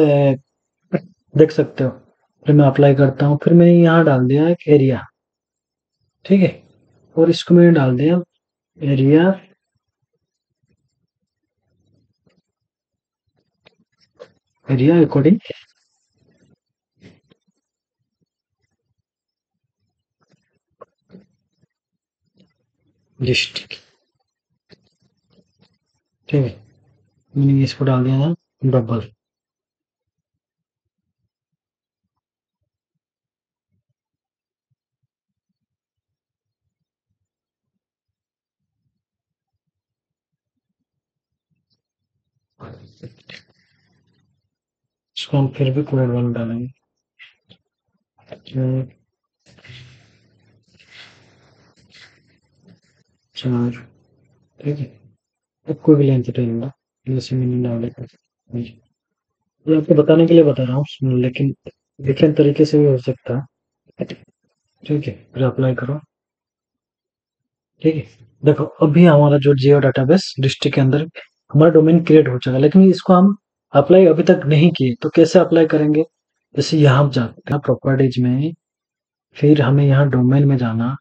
देख सकते हो फिर मैं अप्लाई करता हूँ फिर मैंने यहाँ डाल दिया एक एरिया ठीक है और इसको मैंने डाल दिया एरिया एरिया अकॉर्डिंग डिस्ट्रिक्ट ठीक है मैंने इसको डाल दिया था डबल इसको हम फिर भी कोड वन डालेंगे चार ठीक है अब कोई भी लेंथ रहेगा जैसे मैंने डाले ये आपको बताने के लिए बता रहा हूँ लेकिन डिफरेंट तरीके से भी हो सकता है ठीक है फिर अप्लाई करो ठीक है देखो अभी हमारा जो जियो डाटाबेस डिस्ट्रिक्ट के अंदर हमारा डोमेन क्रिएट हो चुका है लेकिन इसको हम अप्लाई अभी तक नहीं किए तो कैसे अप्लाई करेंगे जैसे यहाँ जाते हैं प्रॉपर्टीज में फिर हमें यहाँ डोमेन में जाना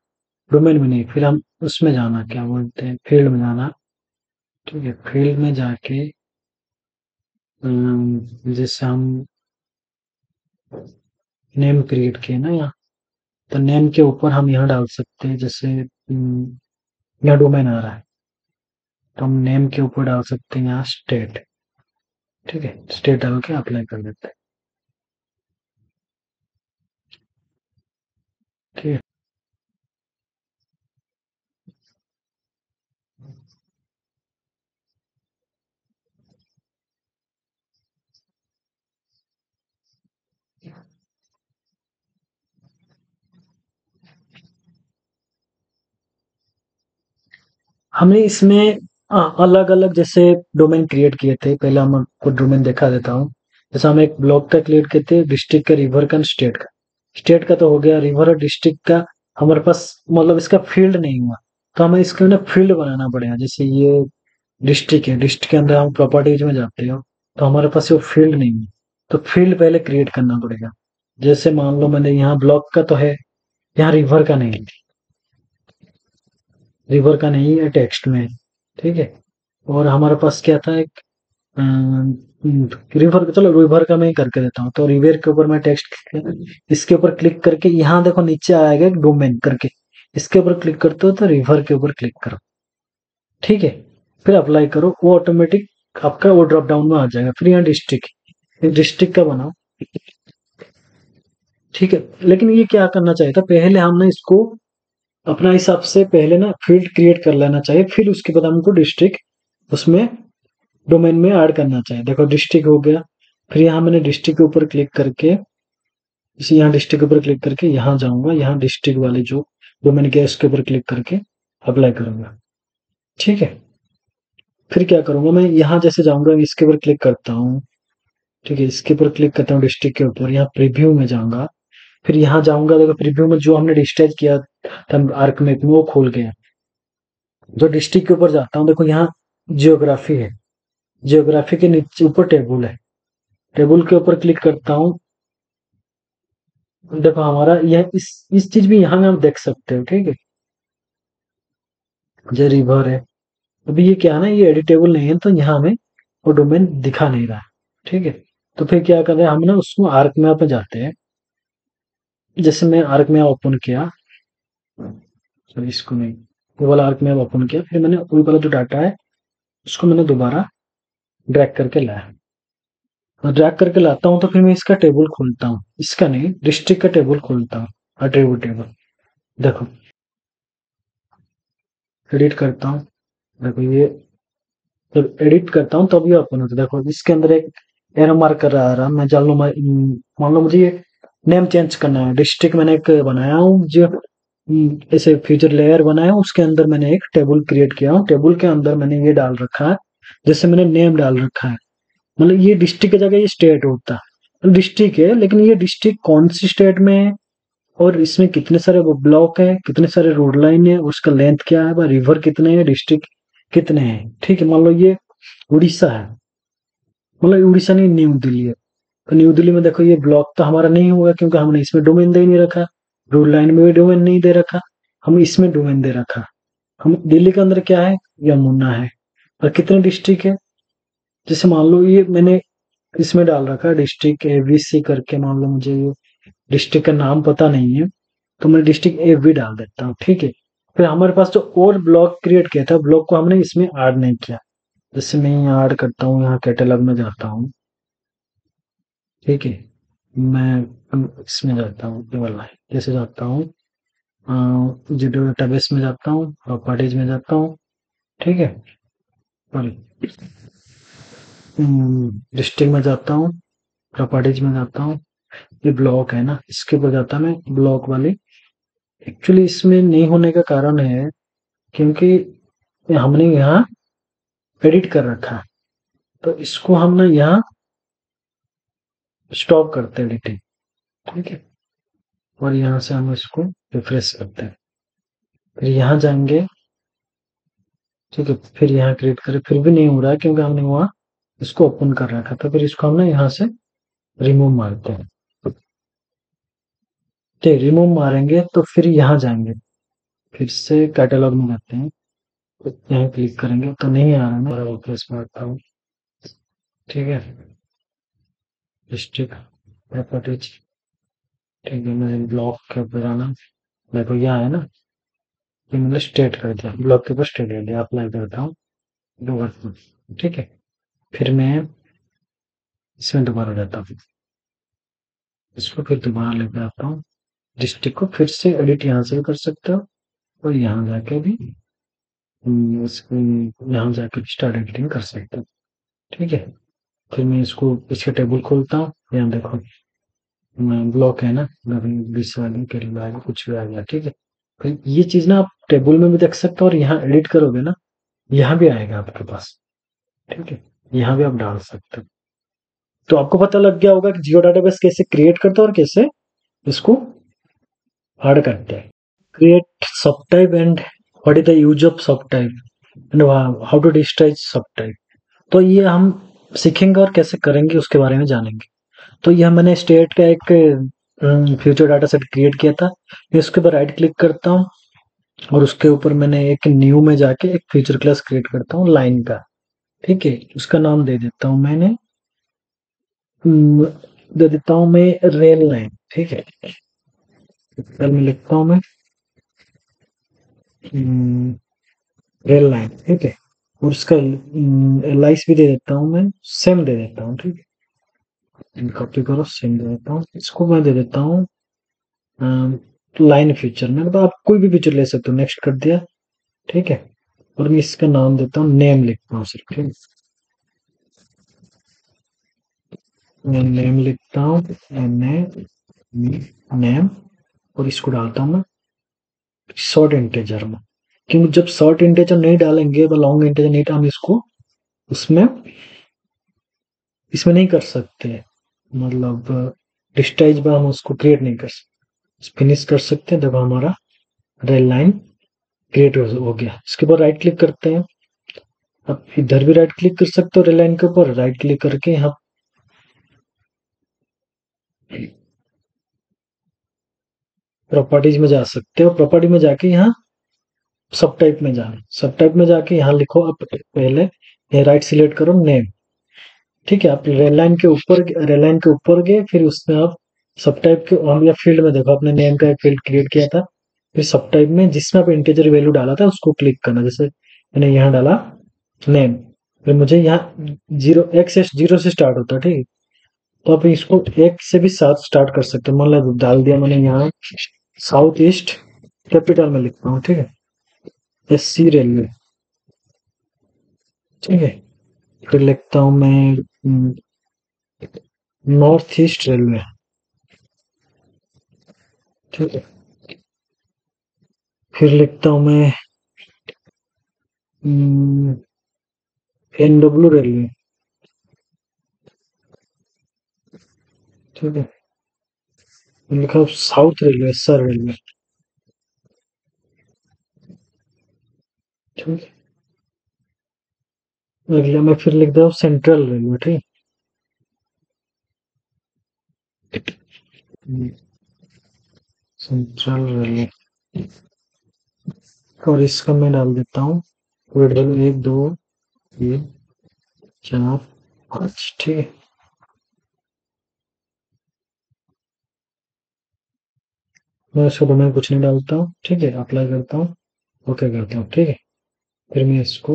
डोमेन में नहीं फिर हम उसमें जाना क्या बोलते हैं फील्ड में जाना ठीक है फील्ड में जाके जैसे हम नेम क्रिएट किए ना यहाँ तो नेम के ऊपर हम यहाँ डाल सकते हैं जैसे यहाँ डोमेन आ रहा है तो हम नेम के ऊपर डाल सकते हैं यहाँ स्टेट ठीक है स्टेट डाल के अप्लाई कर देते हैं ठीक है हमने इसमें अलग अलग जैसे डोमेन क्रिएट किए थे पहले हम आपको डोमेन दिखा देता हूँ जैसे हम एक ब्लॉक का क्रिएट किए थे डिस्ट्रिक्ट का रिवर का स्टेट का तो हो गया रिवर और डिस्ट्रिक्ट का हमारे पास मतलब इसका फील्ड नहीं हुआ तो हमें इसके अंदर फील्ड बनाना पड़ेगा जैसे ये डिस्ट्रिक्ट है डिस्ट्रिक्ट के अंदर हम प्रॉपर्टीज में जाते हो तो हमारे पास वो फील्ड नहीं है तो फील्ड पहले क्रिएट करना पड़ेगा जैसे मान लो मैंने यहाँ ब्लॉक का तो है यहाँ रिवर का नहीं है रिवर का नहीं है टेक्स्ट में ठीक है और हमारे पास क्या था एक रिवर चलो रिवर का मैं ही करके देता हूँ तो रिवर के ऊपर मैं टेक्स्ट इसके ऊपर क्लिक करके यहाँ देखो नीचे आएगा एक डोमेन करके इसके ऊपर क्लिक करते हो तो रिवर के ऊपर क्लिक करो ठीक है फिर अप्लाई करो वो ऑटोमेटिक आपका वो ड्रॉप डाउन में आ जाएगा फिर यहाँ डिस्ट्रिक्ट डिस्ट्रिक्ट का बनाओ ठीक है लेकिन ये क्या करना चाहिए था पहले हमने इसको अपना हिसाब से पहले ना फील्ड क्रिएट कर लेना चाहिए फिर उसके बाद हमको डिस्ट्रिक्ट उसमें डोमेन में ऐड करना चाहिए देखो डिस्ट्रिक्ट हो गया फिर यहाँ मैंने डिस्ट्रिक्ट के ऊपर क्लिक करके इसी यहाँ डिस्ट्रिक्ट के ऊपर क्लिक करके यहाँ जाऊंगा यहाँ डिस्ट्रिक्ट वाले जो डोमेन के इसके ऊपर क्लिक करके अप्लाई करूंगा ठीक है फिर क्या करूंगा मैं यहाँ जैसे जाऊंगा इसके ऊपर क्लिक करता हूँ ठीक है इसके ऊपर क्लिक करता हूँ डिस्ट्रिक्ट के ऊपर यहाँ प्रीव्यू में जाऊंगा फिर यहाँ जाऊंगा देखो प्रीव्यू में जो हमने डिस्ट्रिक्ट किया था आर्क में वो खोल गया जो डिस्ट्रिक्ट के ऊपर जाता हूँ देखो यहाँ जियोग्राफी है जियोग्राफी के नीचे ऊपर टेबल है टेबल के ऊपर क्लिक करता हूँ देखो हमारा यह इस चीज भी यहाँ में आप देख सकते हो ठीक है जो रिवर है अभी ये क्या है ना ये एडिटेबल नहीं है तो यहाँ हमें वो डोमेन दिखा नहीं रहा है ठीक है तो फिर क्या कर रहे हैं हम ना उसको आर्क मैप में जाते हैं जैसे मैं आर्क मैप ओपन किया सॉरी इसको नहीं वो वाला आर्क मैप ओपन किया फिर मैंने वही वाला जो डाटा है उसको मैंने दोबारा ड्रैग करके लाया और ड्रैग करके लाता हूँ तो फिर मैं इसका टेबल खोलता हूँ इसका नहीं डिस्ट्रिक्ट का टेबल खोलता हूँ अट्रीब्यूट टेबल देखो एडिट करता हूँ देखो ये जब एडिट करता हूँ तब ये ओपन होता है देखो इसके अंदर एक एरो मार्क कर रहा है मैं मान लो मुझे ये नेम चेंज करना है। डिस्ट्रिक्ट मैंने एक बनाया हूँ जो ऐसे फ्यूचर लेयर बनाया हूँ, उसके अंदर मैंने एक टेबल क्रिएट किया हूँ। टेबल के अंदर मैंने ये डाल रखा है, जैसे मैंने नेम डाल रखा है। मतलब ये डिस्ट्रिक्ट की जगह ये स्टेट होता है। डिस्ट्रिक्ट है, लेकिन ये डिस्ट्रिक्ट कौन सी स्टेट में है और इसमें कितने सारे वो ब्लॉक है, कितने सारे रोड लाइन है, उसका लेंथ क्या है, रिवर कितने हैं, डिस्ट्रिक्ट कितने हैं। ठीक है, मान लो ये उड़ीसा है, मतलब उड़ीसा नहीं, न्यू दिल्ली है। तो न्यू दिल्ली में देखो ये ब्लॉक तो हमारा नहीं होगा, क्योंकि हमने इसमें डोमेन दे ही नहीं रखा। रूल लाइन में भी डोमेन नहीं दे रखा, हम इसमें डोमेन दे रखा। हम दिल्ली के अंदर क्या है, यमुना है। और कितने डिस्ट्रिक्ट है, जैसे मान लो ये मैंने इसमें डाल रखा है डिस्ट्रिक्ट एबीसी करके। मान लो मुझे ये डिस्ट्रिक्ट का नाम पता नहीं है, तो मैं डिस्ट्रिक्ट ए भी डाल देता हूँ। ठीक है, फिर हमारे पास जो और ब्लॉक क्रिएट किया था, ब्लॉक को हमने इसमें ऐड नहीं किया। जैसे मैं यहाँ ऐड करता हूँ, यहाँ कैटलॉग में जाता हूँ। ठीक है, मैं इसमें जाता हूँ, ये वाला है, जैसे जाता हूँ जीरो डेटाबेस में जाता हूँ, प्रॉपर्टीज में जाता हूँ। ठीक है, सॉरी, डिस्ट्रिक्ट में जाता हूँ, प्रॉपर्टीज में जाता हूँ। ये ब्लॉक है ना, इसके ऊपर जाता मैं ब्लॉक वाली। एक्चुअली इसमें नहीं होने का कारण है क्योंकि हमने यहाँ एडिट कर रखा है, तो इसको हम ना यहाँ स्टॉप करते हैं एडिटिंग। ठीक है, और यहाँ से हम इसको रिफ्रेश करते हैं, फिर यहाँ जाएंगे। ठीक है, फिर यहाँ क्रिएट करें, फिर भी नहीं हो रहा है क्योंकि हमने वहाँ इसको ओपन कर रखा था। फिर इसको हम ना यहाँ से रिमूव मारते हैं। ठीक, रिमूव मारेंगे तो फिर यहाँ जाएंगे, फिर से कैटलॉग में जाते हैं, तो यहाँ क्लिक करेंगे तो नहीं आ रहा है, मैं रिफ्रेश मारता हूँ। ठीक है, डिस्ट्रिक्ट प्रॉपर्टीज। ठीक है, मैं ब्लॉक के ऊपर आना, देखो यहाँ है ना, ये मैंने स्टेट कर दिया, ब्लॉक के ऊपर स्टेट कर दिया। अप्लाई करता हूँ दोबारा। ठीक है, फिर मैं इसमें दोबारा जाता हूँ, इसको फिर दोबारा लेकर आता हूँ। डिस्ट्रिक्ट को फिर से एडिट यहाँ से भी कर सकते हो, और यहाँ जाके भी यहाँ जाके भी स्टार्ट एडिटिंग कर सकते हो। ठीक है, फिर मैं इसको इसके टेबल खोलता हूँ। यहाँ देखो ब्लॉक है ना, कुछ भी आ गया। ठीक है, फिर ये चीज ना आप टेबल में भी देख सकते हो, और यहाँ एडिट करोगे ना, यहाँ भी आएगा आपके पास। ठीक है, यहाँ भी आप डाल सकते हो। तो आपको पता लग गया होगा कि जियो डाटाबेस कैसे क्रिएट करते हैं और कैसे इसको ऐड करते हैं। क्रिएट सब type and what is the use of सब टाइप एंड हाउ टू डिस्ट्राइज सब टाइप। तो ये हम सीखेंगे और कैसे करेंगे उसके बारे में जानेंगे। तो यह मैंने स्टेट का एक फ्यूचर डाटा सेट क्रिएट किया था। मैं उसके ऊपर राइट क्लिक करता हूँ, और उसके ऊपर मैंने एक न्यू में जाके एक फ्यूचर क्लास क्रिएट करता हूँ लाइन का। ठीक है, उसका नाम दे देता हूँ मैंने, दे देता हूँ मैं रेल लाइन। ठीक है, कल में लिखता हूँ मैं रेल लाइन। ठीक है, और उसका एलाइस भी दे देता हूँ मैं, सेम दे देता हूँ। ठीक है, कॉपी करो, सेम दे देता हूँ। इसको मैं दे देता हूँ लाइन फीचर में, मतलब आप कोई भी फीचर ले सकते हो। नेक्स्ट कर दिया। ठीक है, और मैं इसका नाम देता हूँ, नेम लिखता हूँ सिर्फ। ठीक है, मैं नेम लिखता हूँ, नेम, और इसको डालता हूँ मैं शॉर्ट इंटेजर में। क्योंकि जब शॉर्ट इंटेजर नहीं डालेंगे, लॉन्ग इंटेजर नहीं, हम इसको उसमें इसमें नहीं कर सकते, मतलब डिस्टाइज में हम उसको क्रिएट नहीं कर सकते। फिनिश कर सकते हैं, देखो हमारा रेल लाइन क्रिएट हो गया। इसके बाद राइट क्लिक करते हैं। अब इधर भी राइट क्लिक कर सकते हो, रेल लाइन के ऊपर राइट क्लिक करके यहाँ प्रॉपर्टीज में जा सकते हो। प्रॉपर्टी में जाके यहाँ सब टाइप में जाना, सब टाइप में जाके यहाँ लिखो, आप पहले ये राइट सिलेक्ट करो नेम। ठीक है, आप रेल लाइन के ऊपर गए, फिर उसमें आप सब टाइप के हम या फील्ड में देखो, आपने नेम का एक फील्ड क्रिएट किया था। फिर सब टाइप में जिसमें आप इंटीजर वैल्यू डाला था उसको क्लिक करना। जैसे मैंने यहाँ डाला नेम, फिर मुझे यहाँ जीरो एक्स एस जीरो से स्टार्ट होता है। ठीक है, तो आप इसको एक से भी साथ स्टार्ट कर सकते हो। मान लो डाल दिया मैंने यहाँ साउथ ईस्ट, कैपिटल में लिखता हूँ। ठीक है, एस सी रेलवे। ठीक है, फिर लिखता हूँ मैं नॉर्थ ईस्ट रेलवे। ठीक है। फिर लिखता हूँ मैं NW रेलवे। ठीक है। लिखा साउथ रेलवे, सर रेलवे। ठीक है। अगला मैं फिर लिख हूँ सेंट्रल रेलवे। ठीक। Central railway. और इसका मैं डाल देता हूँ वेट करो, 1 2 3 4 5। ठीक है। मैं इसको डोमेन कुछ नहीं डालता हूँ। ठीक है, अप्लाई करता हूँ, ओके करता हूँ। ठीक है। फिर मैं इसको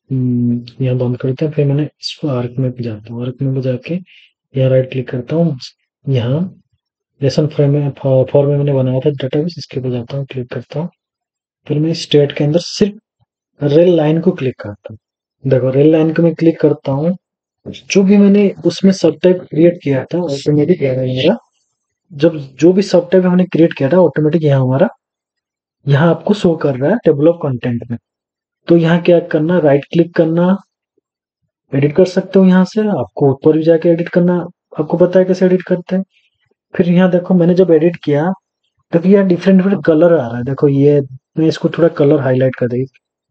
यहाँ बंद करते हैं। फिर मैंने इसको आर्क में पे जाता हूँ, आर्क में पे जाके यहाँ राइट क्लिक करता हूँ। यहाँ लेसन फॉर्म में मैंने बनाया था डाटाबेस, इसके ऊपर जाता हूँ, क्लिक करता हूँ। फिर मैं स्टेट के अंदर सिर्फ रेल लाइन को क्लिक करता हूँ। देखो रेल लाइन को मैं क्लिक करता हूँ, जो भी मैंने उसमें सब टाइप क्रिएट किया था ऑटोमेटिक मेरा, जब जो भी सब टाइप हमने क्रिएट किया था ऑटोमेटिक यहाँ हमारा यहाँ आपको शो कर रहा है टेबल ऑफ कंटेंट में। तो यहाँ क्या करना, राइट क्लिक करना, एडिट कर सकते हो यहाँ से। आपको ऊपर भी जाके एडिट करना, आपको पता है कैसे एडिट करते हैं। फिर यहाँ देखो मैंने जब एडिट किया, देखो यहाँ डिफरेंट डिफरेंट कलर आ रहा है। देखो ये मैं इसको थोड़ा कलर हाईलाइट कर दी,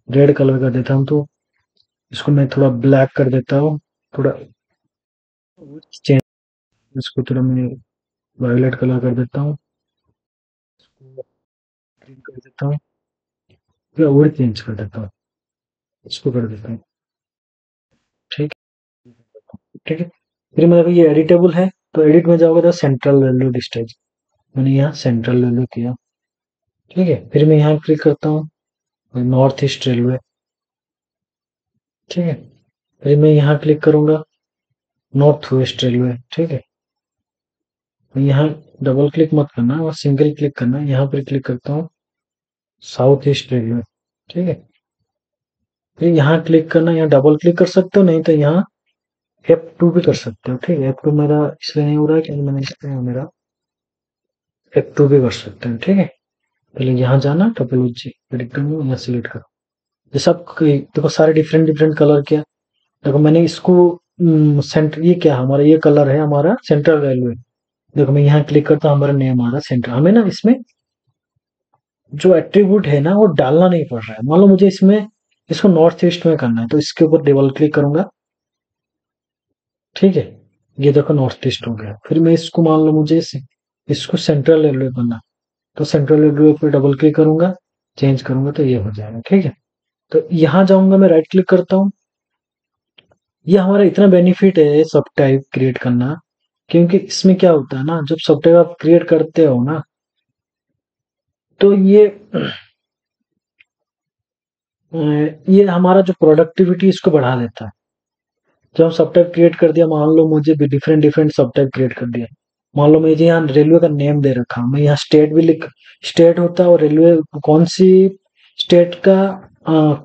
रेड कलर कर देता हूँ। तो इसको मैं थोड़ा ब्लैक कर देता हूँ, थोड़ा चेंज, इसको थोड़ा मैं वायलेट कलर कर देता हूँ, ग्रीन कर देता हूँ, या वुड चेंज कर देता हूँ, इसको कर देता हूँ। ठीक। ठीक है। फिर मैं, देखो ये एडिटेबल है, तो एडिट में जाओगे तो सेंट्रल रेलवे डिस्टेंस, मैंने यहाँ सेंट्रल रेलवे किया। ठीक है। फिर मैं यहाँ क्लिक करता हूँ नॉर्थ ईस्ट रेलवे। ठीक है। फिर मैं यहाँ क्लिक करूंगा नॉर्थ वेस्ट रेलवे। ठीक है। तो यहाँ डबल क्लिक मत करना और सिंगल क्लिक करना, यहाँ पर क्लिक करता हूँ साउथ ईस्ट रेलवे। ठीक है। फिर यहाँ क्लिक करना, यहाँ डबल क्लिक कर सकते हो, नहीं तो यहाँ F2 भी कर सकते हो। ठीक है। F2 मेरा इसलिए नहीं हो रहा है क्योंकि मैंने मेरा F2 भी कर सकते हैं। ठीक है। पहले यहाँ जाना, टोपोलॉजी एडिट करना, यहाँ सिलेक्ट करो। ये सब देखो सारे डिफरेंट डिफरेंट कलर के। देखो मैंने इसको सेंटर, ये क्या हमारा, ये कलर है हमारा सेंट्रल रेलवे। देखो मैं यहाँ क्लिक करता हूँ, हमारा नेम आ रहा है सेंटर। हमें ना इसमें जो एट्रीब्यूट है ना वो डालना नहीं पड़ रहा है। मान लो मुझे इसमें इसको नॉर्थ ईस्ट में करना है, तो इसके ऊपर डबल क्लिक करूंगा। ठीक है। ये देखो नॉर्थ ईस्ट हो गया। फिर मैं इसको, मान लो मुझे इसको सेंट्रल रेलवे करना, तो सेंट्रल रेलवे पे डबल क्लिक करूंगा, चेंज करूंगा तो ये हो जाएगा। ठीक है। तो यहाँ जाऊंगा, मैं राइट क्लिक करता हूँ। ये हमारा इतना बेनिफिट है सब टाइप क्रिएट करना, क्योंकि इसमें क्या होता है ना, जब सब टाइप आप क्रिएट करते हो ना, तो ये हमारा जो प्रोडक्टिविटी इसको बढ़ा देता है। जब हम सब टाइप क्रिएट कर दिया, मान लो मुझे भी डिफरेंट डिफरेंट सब टाइप क्रिएट कर दिया, मान लो मुझे यहाँ रेलवे का नेम दे रखा, मैं यहाँ स्टेट भी लिख, स्टेट होता है और रेलवे कौन सी स्टेट का,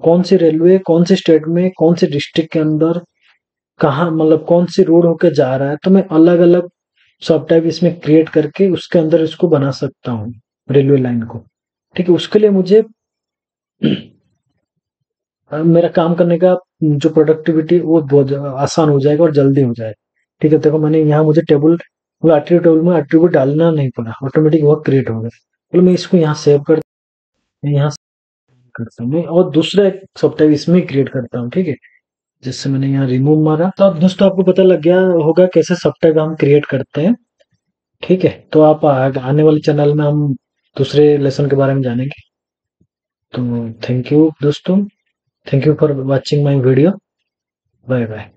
कौन सी रेलवे कौन सी स्टेट में कौन सी डिस्ट्रिक्ट के अंदर कहाँ, मतलब कौन सी रोड होके जा रहा है, तो मैं अलग अलग सब टाइप इसमें क्रिएट करके उसके अंदर इसको बना सकता हूँ रेलवे लाइन को। ठीक है। उसके लिए मुझे मेरा काम करने का जो प्रोडक्टिविटी वो बहुत आसान हो जाएगा और जल्दी हो जाएगा। ठीक है। देखो मैंने यहाँ मुझे टेबल, मतलब एट्रीब्यूट टेबल में एट्रीब्यूट डालना नहीं पड़ा, ऑटोमेटिक वो क्रिएट हो गया। चलो मैं इसको यहाँ सेव कर, यहाँ करता हूँ मैं, और दूसरा एक सब टाइप इसमें क्रिएट करता हूँ। ठीक है। जिससे मैंने यहाँ रिमूव मारा, तो अब दोस्तों आपको पता लग गया होगा कैसे सब टाइप हम क्रिएट करते हैं। ठीक है। तो आप आने वाले चैनल में हम दूसरे लेसन के बारे में जानेंगे। तो थैंक यू दोस्तों, thank you for watching my video. Bye bye.